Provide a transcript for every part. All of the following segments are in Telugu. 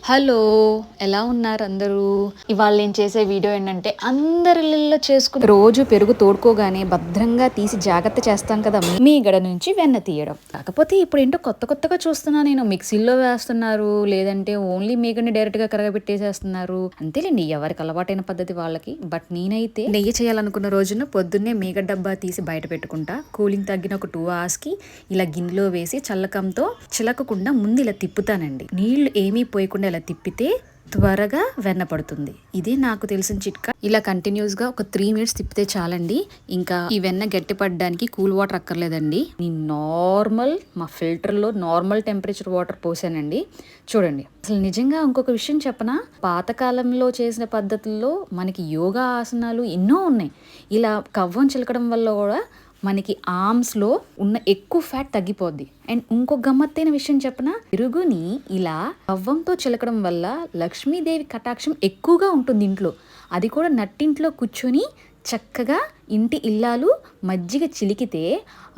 హలో, ఎలా ఉన్నారు అందరూ? ఇవాళ నేను చేసే వీడియో ఏంటంటే అందరిలో చేసుకుని రోజు పెరుగు తోడుకోగానే భద్రంగా తీసి జాగ్రత్త చేస్తాం కదా, మీగడ నుంచి వెన్న తీయడం. కాకపోతే ఇప్పుడు ఏంటో కొత్తగా చూస్తున్నా నేను. మిక్సీలో వేస్తున్నారు, లేదంటే ఓన్లీ మీగడని డైరెక్ట్ గా కరగబెట్టేసేస్తున్నారు. అంతేలేండి, ఎవరికి అలవాటైన పద్ధతి వాళ్ళకి. బట్ నేనైతే నెయ్యి చేయాలనుకున్న రోజున పొద్దున్నే మీగడ డబ్బా తీసి బయట పెట్టుకుంటా. కూలింగ్ తగ్గిన ఒక 2 hours కి ఇలా గిన్నెలో వేసి చల్లకంతో చిలకకుండా ముందు ఇలా తిప్పుతానండి. నీళ్లు ఏమీ పోయకుండా ఇలా తిప్పితే త్వరగా వెన్న పడుతుంది. ఇదే నాకు తెలిసిన చిట్కా. ఇలా కంటిన్యూస్ గా ఒక 3 minutes తిప్పితే చాలండి. ఇంకా ఈ వెన్న గట్టి పడడానికి కూల్ వాటర్ అక్కర్లేదండి. నేను నార్మల్ మా ఫిల్టర్ లో నార్మల్ టెంపరేచర్ వాటర్ పోసానండి. చూడండి, అసలు నిజంగా ఇంకొక విషయం చెప్పనా, పాతకాలంలో చేసిన పద్ధతుల్లో మనకి యోగా ఆసనాలు ఎన్నో ఉన్నాయి. ఇలా కవ్వం చిలకడం వల్ల కూడా మనకి ఆర్మ్స్లో ఉన్న ఎక్కువ ఫ్యాట్ తగ్గిపోద్ది. అండ్ ఇంకో గమ్మత్తైన విషయం చెప్పనా, పెరుగుని ఇలా కవ్వంతో చిలకడం వల్ల లక్ష్మీదేవి కటాక్షం ఎక్కువగా ఉంటుంది ఇంట్లో. అది కూడా నట్టింట్లో కూర్చొని చక్కగా ఇంటి ఇల్లాలు మజ్జిగ చిలికితే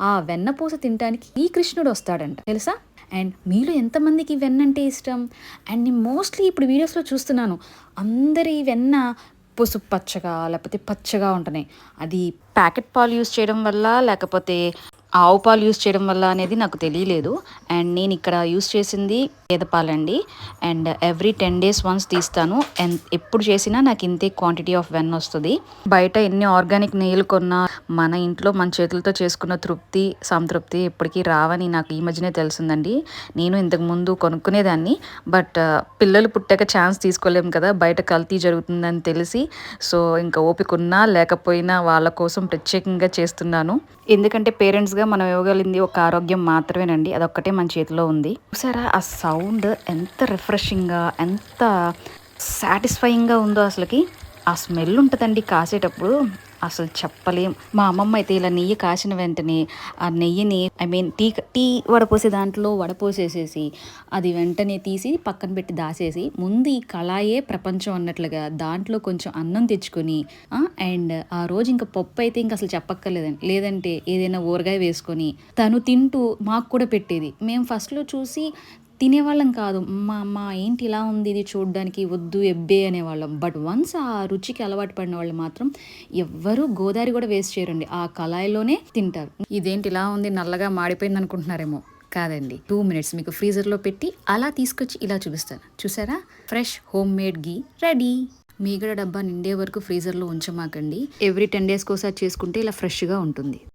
ఆ వెన్నపూస తినడానికి ఈ కృష్ణుడు వస్తాడంట, తెలుసా? అండ్ మీలో ఎంతమందికి వెన్న అంటే ఇష్టం? అండ్ నేను మోస్ట్లీ ఇప్పుడు వీడియోస్లో చూస్తున్నాను, అందరి వెన్న పసుపు పచ్చగా లేకపోతే పచ్చగా ఉంటున్నాయి. అది ప్యాకెట్ పాలు యూస్ చేయడం వల్ల లేకపోతే ఆవు పాలు యూస్ చేయడం వల్ల అనేది నాకు తెలియలేదు. అండ్ నేను ఇక్కడ యూస్ చేసింది గేదె పాలండి. అండ్ ఎవ్రీ 10 days వన్స్ తీస్తాను. అండ్ ఎప్పుడు చేసినా నాకు ఇంతే క్వాంటిటీ ఆఫ్ వెన్న వస్తుంది. బయట ఎన్ని ఆర్గానిక్ నెయ్యిలు కొన్నా మన ఇంట్లో మన చేతులతో చేసుకున్న తృప్తి సంతృప్తి ఎప్పటికీ రావని నాకు ఈ మధ్యనే తెలిసిందండి. నేను ఇంతకు ముందు కొనుక్కునేదాన్ని, బట్ పిల్లలు పుట్టాక ఛాన్స్ తీసుకోలేము కదా, బయట కల్తీ జరుగుతుందని తెలిసి. సో ఇంకా ఓపిక ఉన్నా లేకపోయినా వాళ్ళ కోసం ప్రత్యేకంగా చేస్తున్నాను. ఎందుకంటే పేరెంట్స్గా మనం ఇవ్వగలిగింది ఒక ఆరోగ్యం మాత్రమేనండి, అదొక్కటే మన చేతిలో ఉంది. చూసారా ఆ సౌండ్ ఎంత రిఫ్రెషింగ్గా ఎంత సాటిస్ఫైయింగ్గా ఉందో. అసలుకి ఆ స్మెల్ ఉంటుందండి కాసేటప్పుడు, అసలు చెప్పలేం. మా అమ్మమ్మ అయితే ఇలా నెయ్యి కాసిన వెంటనే ఆ నెయ్యిని టీ వడపోసే దాంట్లో వడపోసేసేసి అది వెంటనే తీసి పక్కన పెట్టి దాసేసి ముందు ఈ కళాయే ప్రపంచం అన్నట్లుగా దాంట్లో కొంచెం అన్నం తెచ్చుకొని అండ్ ఆ రోజు ఇంకా పప్పు అయితే ఇంకా అసలు చెప్పక్కర్లేదండి, లేదంటే ఏదైనా ఊరగాయ వేసుకొని తను తింటూ మాకు కూడా పెట్టేది. మేము ఫస్ట్లో చూసి తినేవాళ్ళం కాదు. మా అమ్మ ఏంటి ఇలా ఉంది ఇది చూడడానికి, వద్దు ఎబ్బే అనేవాళ్ళం. బట్ వన్స్ ఆ రుచికి అలవాటు పడిన వాళ్ళు మాత్రం ఎవ్వరూ గోదావరి కూడా వేస్ట్ చేయరండి, ఆ కళాయిలోనే తింటారు. ఇదేంటి ఇలా ఉంది నల్లగా మాడిపోయింది అనుకుంటున్నారేమో, కాదండి. 2 minutes మీకు ఫ్రీజర్లో పెట్టి అలా తీసుకొచ్చి ఇలా చూపిస్తాను. చూసారా, ఫ్రెష్ హోమ్ మేడ్ గీ రెడీ. మీగడ డబ్బా నిండే వరకు ఫ్రీజర్లో ఉంచమాకండి. ఎవ్రీ 10 days ఒకసారి చేసుకుంటే ఇలా ఫ్రెష్గా ఉంటుంది.